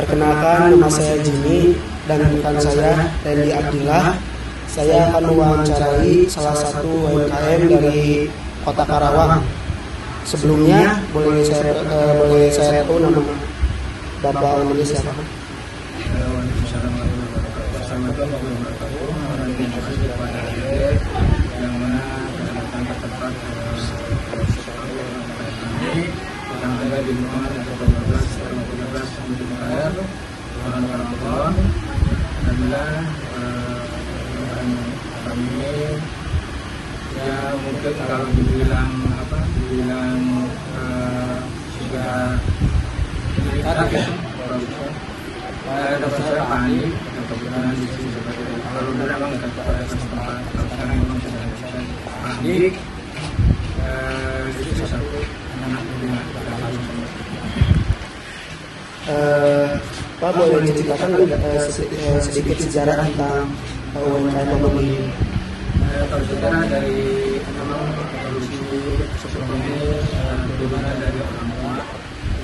Perkenalkan, nama saya Jimmy dan rekan saya Randy Abdillah. Saya akan mewawancarai salah satu UMKM dari Kota Karawang. Sebelumnya boleh saya tahu nama Bapak ownernya siapa? Yang mana kesempatan ke tempat yang ada di rumah atau 12 untuk bayar orang-orang tua. Alhamdulillah kami ya mungkin kalau dibilang sudah ada ya saya panik kebetulan di sini seperti itu. Kalau dulu memang pada kesempatan, kalau sekarang memang sudah panik. Itu satu anak Pak, boleh menceritakan sedikit sejarah tentang UMKM ini? Kalau sejarah dari evolusi sebelum ini, bagaimana dari orang tua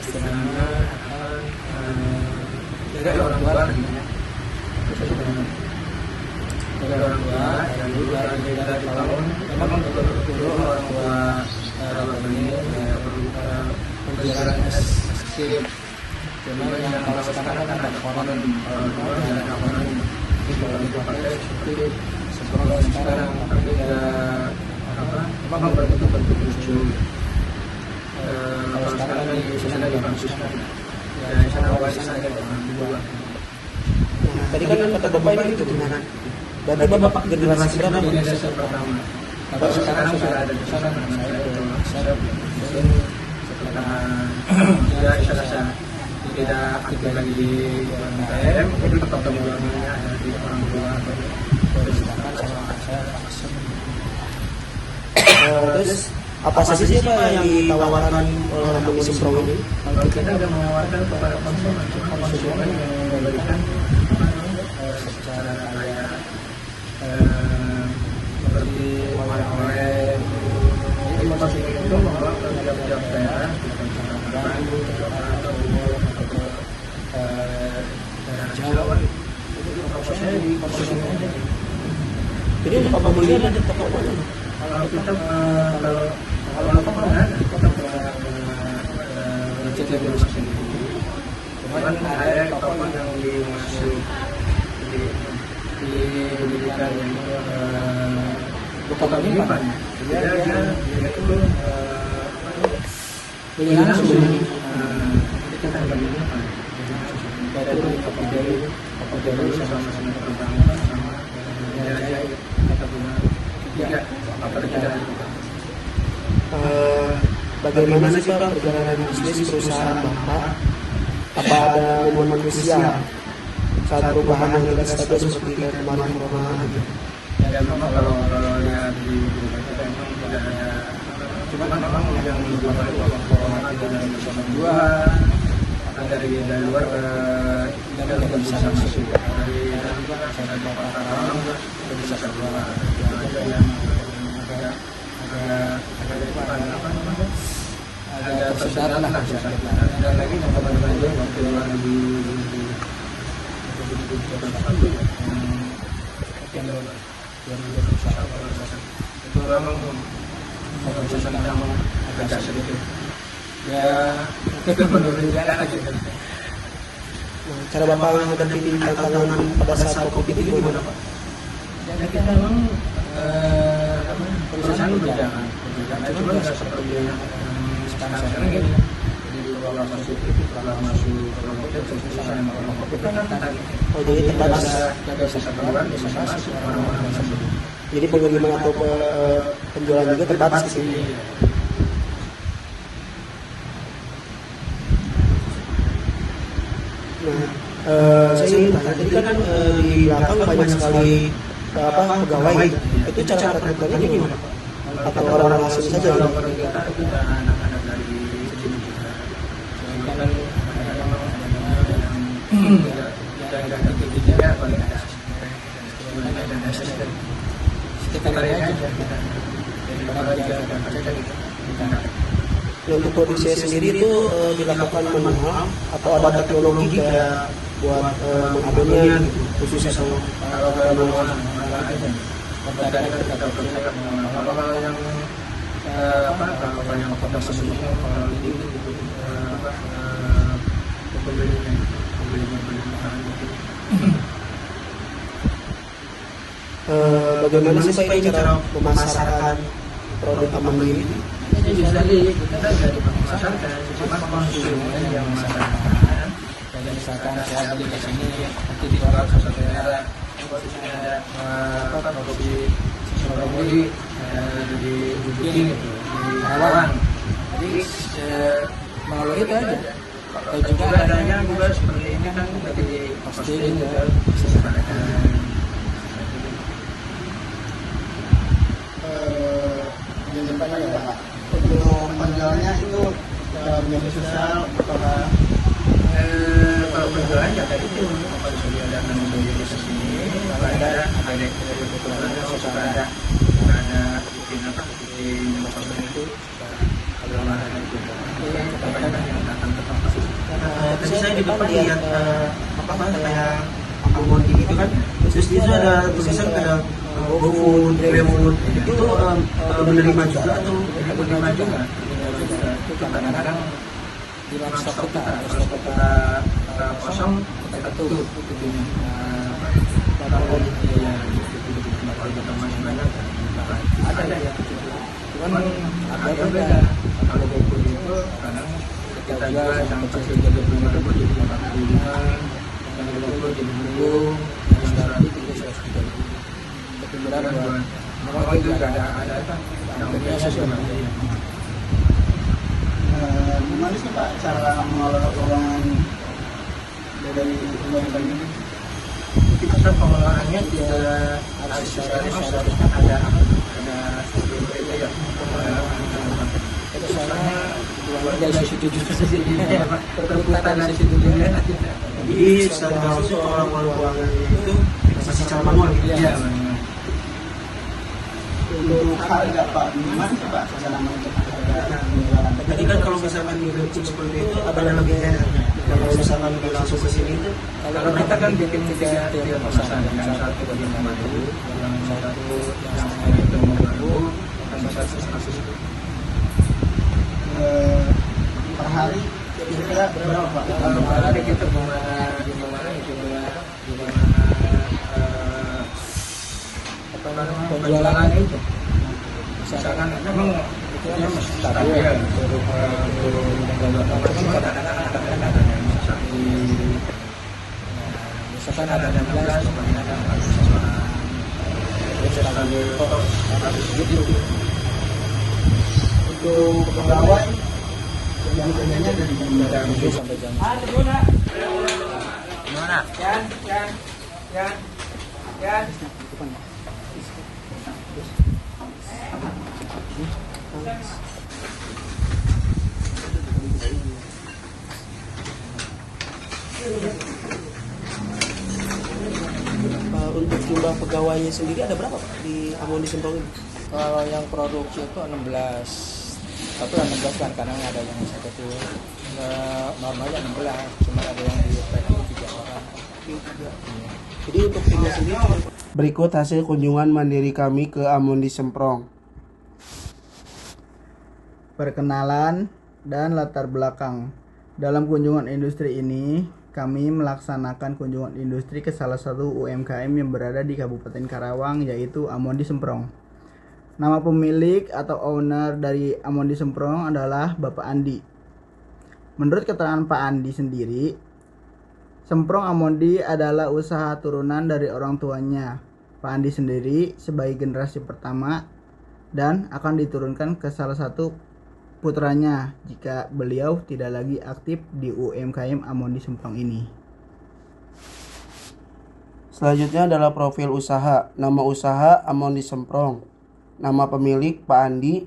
istilahnya dari orang tua dari orang tua yang dulu dari tahun memang dulu orang tua ini perjalanan escape. Cuma yang kalau sekarang kan ada komponen orang tua dan ada komponen kalau dipakai seperti sekarang tapi memang bentuk lucu. Kalau sekarang kan di sana di Franciscan ya di sana oasis ada orang dua. Tadi kan kata Bapak ini keturunan. Berarti Bapak generasi berapa? Generasi pertama. Kalau sekarang sudah ada di sana saya setelah saya tidak aktif lagi di UMKM, tapi tetap temuannya ada di orang tua. Terus apa saja sih Pak yang ditawarkan oleh Indonesia Pro ini? Kalau kita sudah menawarkan kepada konsumen yang memberikan secara kayak seperti oleh-oleh, jadi konsumen itu menolak tiap-tiap daerah daerah Jawa itu prosesnya di konsumen aja. Jadi untuk pembelian ada toko mana? Kalau kita kalau pernah kita ngecek dulu sendiri. Cuman ada toko yang dimasuk diberikan toko penyimpan. Dia itu pilihan sudah kita menyimpan. Itu toko jalur sama-sama perbankan sama ya kita punya tiga bagaimana sih Pak perjalanan bisnis perusahaan Bapak? Apa ada momen krusial saat perubahan yang tidak stabil seperti kemarin corona? Ya memang kalau lihat di kita memang tidak ada, cuma memang yang menyebabkan corona dan bersama dua dari luar kita tidak bisa masuk dari luar saya bapak Karawang tidak bisa keluar. Ada yang agak tersendat lah dan lagi teman-teman juga waktu 2021 itu memang proses yang agak sedikit ya kita menurunkan aja. Cara Bapak menghadapi tantangan pada saat COVID ini bagaimana Pak? Ya kita memang perusahaan berjalan, cuma nggak seperti yang sekarang gini. Jadi kalau masuk perusahaan yang kalau COVID kan jadi terbatas. Bisa keluar, bisa masuk orang-orang masuk. Jadi pengiriman atau penjualan juga terbatas di sini. Saya ingin tanya, tadi kan di belakang banyak sekali pegawai. Itu cara rekrutmennya gimana Pak? Atau orang asing saja? Kalau kita anak-anak dari sini juga. Kan ada tiga paling ada asisten. Sekitarnya aja kita. Daripada kita Untuk produksi sendiri itu dilakukan manual atau ada teknologi kayak buat mengadonnya gitu, khususnya sama. Kalau manual aja. Pertanyaan kita kerjakan kalau yang kalau yang potong sebelumnya kalau itu Bagaimana sih Pak ini cara memasarkan produk Amandi ini? Jadi kita sudah dimasarkan, cuma konsumen yang memasarkan. Jadi misalkan saya beli ke sini, nanti dijual ke satu daerah, ada produksi Surabaya, di Bukit, di Karawang. Jadi melalui itu aja. Dan juga adanya juga seperti ini kan berarti pasti juga bisa disampaikan. Depannya ya Pak, untuk penjualnya itu media sosial apakah Kalau penjualan ya kayak itu, kalau sudah ada menuju di sini, kalau ada bikin apa itu, kalau ada itu, kebanyakan yang datang ke tempat. Tadi saya di depan lihat kayak Amandi gitu kan, terus di situ ada tulisan kayak GoFood, GrabFood, Itu menerima juga atau menerima juga. Itu kadang-kadang di stok kita kosong, kita tutup pintunya. Kalau ada ya, cuman ada beda. Kalau GoFood itu kadang kita juga yang kecil 35.000 jadi 40.000, yang 20 jadi 20, yang 100 jadi 130.000. Tapi berat buat memang itu ada biasa sih. gimana sih Pak cara mengelola keuangan dari lembaga ini? Kita pengelolaannya tidak ada BPT ya. Soalnya dari situ juga saja perputaran dari situ juga. Jadi secara langsung orang keuangan itu masih cara manual gitu ya. Untuk harga Pak, gimana sih Pak cara menentukan harga penjualan? Tadi kan kalau misalkan di website seperti itu ada yang lebih enak. Kalau misalkan udah langsung ke sini itu Kalau kita kan bikin tiga pemesanan, yang satu bagi baru, yang satu yang itu baru, yang satu kasus itu. Per hari kira-kira berapa Pak? Kalau hari kita gimana penjualan itu. Misalkan memang itu masih stabil ya. Misalkan ada 16, semuanya ada 100 gitu. Untuk pegawai yang kerjanya dari jam 7 sampai jam. Gimana? Yan. untuk jumlah pegawainya sendiri ada berapa Pak di Amandi Semprong ini? Kalau yang produksi itu 16, tapi 16 kan kadang ada yang satu tuh normalnya 16, cuma ada yang di packing 3 orang. Jadi untuk timnya sendiri berikut hasil kunjungan mandiri kami ke Amandi Semprong. perkenalan dan latar belakang. Dalam kunjungan industri ini, kami melaksanakan kunjungan industri ke salah satu UMKM yang berada di Kabupaten Karawang, yaitu Amandi Semprong. Nama pemilik atau owner dari Amandi Semprong adalah Bapak Andi. Menurut keterangan Pak Andi sendiri, Semprong Amandi adalah usaha turunan dari orang tuanya. Pak Andi sendiri sebagai generasi pertama dan akan diturunkan ke salah satu putranya jika beliau tidak lagi aktif di UMKM Amandi Semprong ini. Selanjutnya adalah profil usaha. Nama usaha Amandi Semprong. Nama pemilik Pak Andi.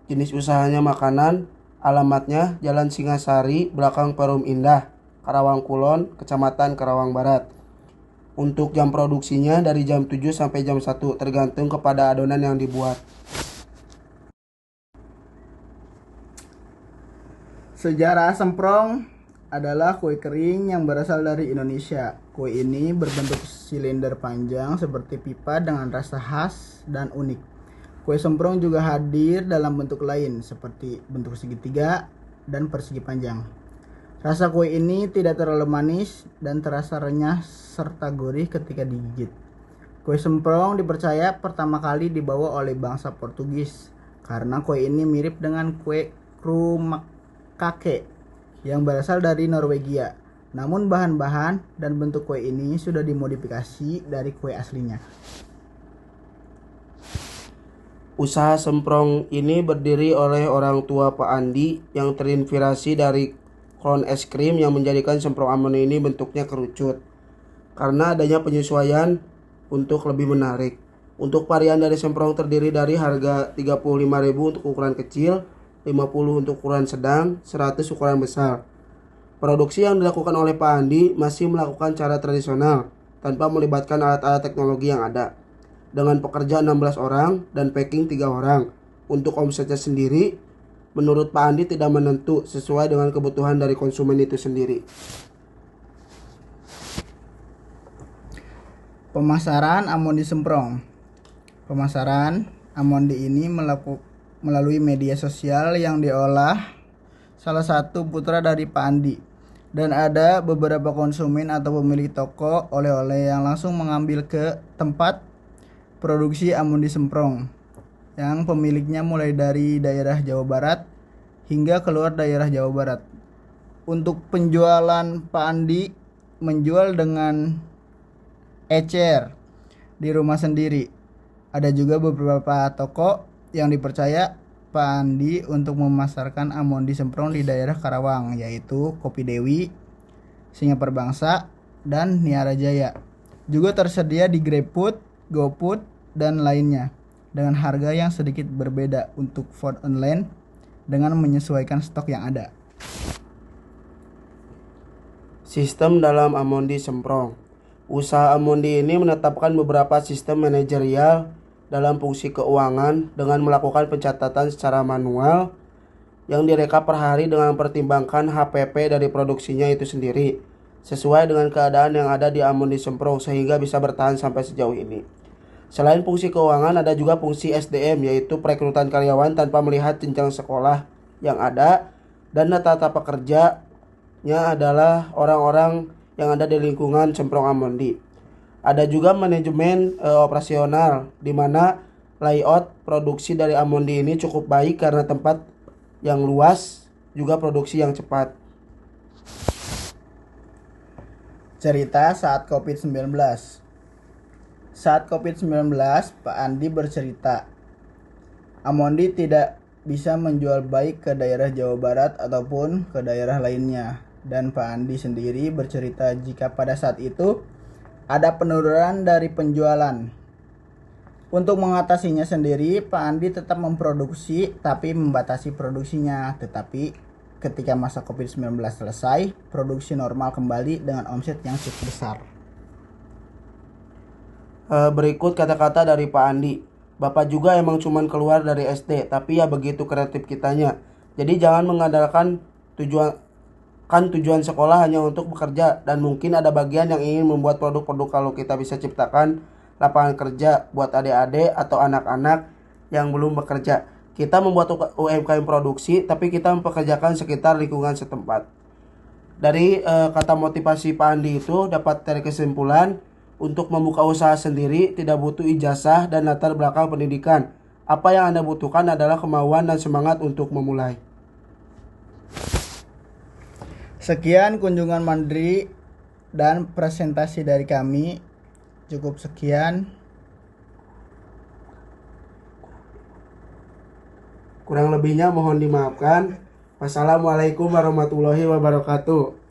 Jenis usahanya makanan. Alamatnya Jalan Singasari, belakang Perum Indah, Karawang Kulon, Kecamatan Karawang Barat. Untuk jam produksinya dari jam 7 sampai jam 1 tergantung kepada adonan yang dibuat. Sejarah semprong adalah kue kering yang berasal dari Indonesia. Kue ini berbentuk silinder panjang seperti pipa dengan rasa khas dan unik. Kue semprong juga hadir dalam bentuk lain seperti bentuk segitiga dan persegi panjang. Rasa kue ini tidak terlalu manis dan terasa renyah serta gurih ketika digigit. Kue semprong dipercaya pertama kali dibawa oleh bangsa Portugis karena kue ini mirip dengan kue krumakake yang berasal dari Norwegia. Namun bahan-bahan dan bentuk kue ini sudah dimodifikasi dari kue aslinya. Usaha semprong ini berdiri oleh orang tua Pak Andi yang terinspirasi dari cone es krim yang menjadikan semprong amoni ini bentuknya kerucut. Karena adanya penyesuaian untuk lebih menarik. Untuk varian dari semprong terdiri dari harga 35.000 untuk ukuran kecil, 50 untuk ukuran sedang, 100 ukuran besar. Produksi yang dilakukan oleh Pak Andi masih melakukan cara tradisional tanpa melibatkan alat-alat teknologi yang ada. Dengan pekerja 16 orang dan packing 3 orang. Untuk omsetnya sendiri, menurut Pak Andi tidak menentu sesuai dengan kebutuhan dari konsumen itu sendiri. Pemasaran Amondi semprong. Pemasaran Amondi ini melalui media sosial yang diolah salah satu putra dari Pak Andi. Dan ada beberapa konsumen atau pemilik toko oleh-oleh yang langsung mengambil ke tempat produksi Amondi semprong yang pemiliknya mulai dari daerah Jawa Barat hingga keluar daerah Jawa Barat. Untuk penjualan, Pak Andi menjual dengan ecer di rumah sendiri. Ada juga beberapa toko yang dipercaya Pak Andi untuk memasarkan Amondi semprong di daerah Karawang, yaitu Kopi Dewi, Singapura Bangsa, dan Niara Jaya. Juga tersedia di GrabFood, GoFood, dan lainnya dengan harga yang sedikit berbeda untuk food online dengan menyesuaikan stok yang ada. Sistem dalam Amondi semprong. Usaha Amondi ini menetapkan beberapa sistem manajerial dalam fungsi keuangan dengan melakukan pencatatan secara manual yang direkap per hari dengan mempertimbangkan HPP dari produksinya itu sendiri sesuai dengan keadaan yang ada di Amondi semprong sehingga bisa bertahan sampai sejauh ini. Selain fungsi keuangan, ada juga fungsi SDM, yaitu perekrutan karyawan tanpa melihat jenjang sekolah yang ada, dan data pekerjanya adalah orang-orang yang ada di lingkungan semprong Amondi. Ada juga manajemen operasional, di mana layout produksi dari Amondi ini cukup baik karena tempat yang luas, juga produksi yang cepat. Cerita saat COVID-19. Saat COVID-19, Pak Andi bercerita, Amondi tidak bisa menjual baik ke daerah Jawa Barat ataupun ke daerah lainnya. Dan Pak Andi sendiri bercerita jika pada saat itu ada penurunan dari penjualan. Untuk mengatasinya sendiri, Pak Andi tetap memproduksi tapi membatasi produksinya. Tetapi ketika masa COVID-19 selesai, produksi normal kembali dengan omset yang cukup besar. Berikut kata-kata dari Pak Andi. Bapak juga emang cuman keluar dari SD, tapi ya begitu kreatif kitanya. Jadi jangan mengandalkan tujuan sekolah hanya untuk bekerja, dan mungkin ada bagian yang ingin membuat produk-produk kalau kita bisa ciptakan lapangan kerja buat adik-adik atau anak-anak yang belum bekerja. Kita membuat UMKM produksi, tapi kita mempekerjakan sekitar lingkungan setempat. Dari kata motivasi Pak Andi itu dapat dari kesimpulan, untuk membuka usaha sendiri tidak butuh ijazah dan latar belakang pendidikan. Apa yang Anda butuhkan adalah kemauan dan semangat untuk memulai. Sekian kunjungan mandiri dan presentasi dari kami. Cukup sekian. Kurang lebihnya mohon dimaafkan. Wassalamualaikum warahmatullahi wabarakatuh.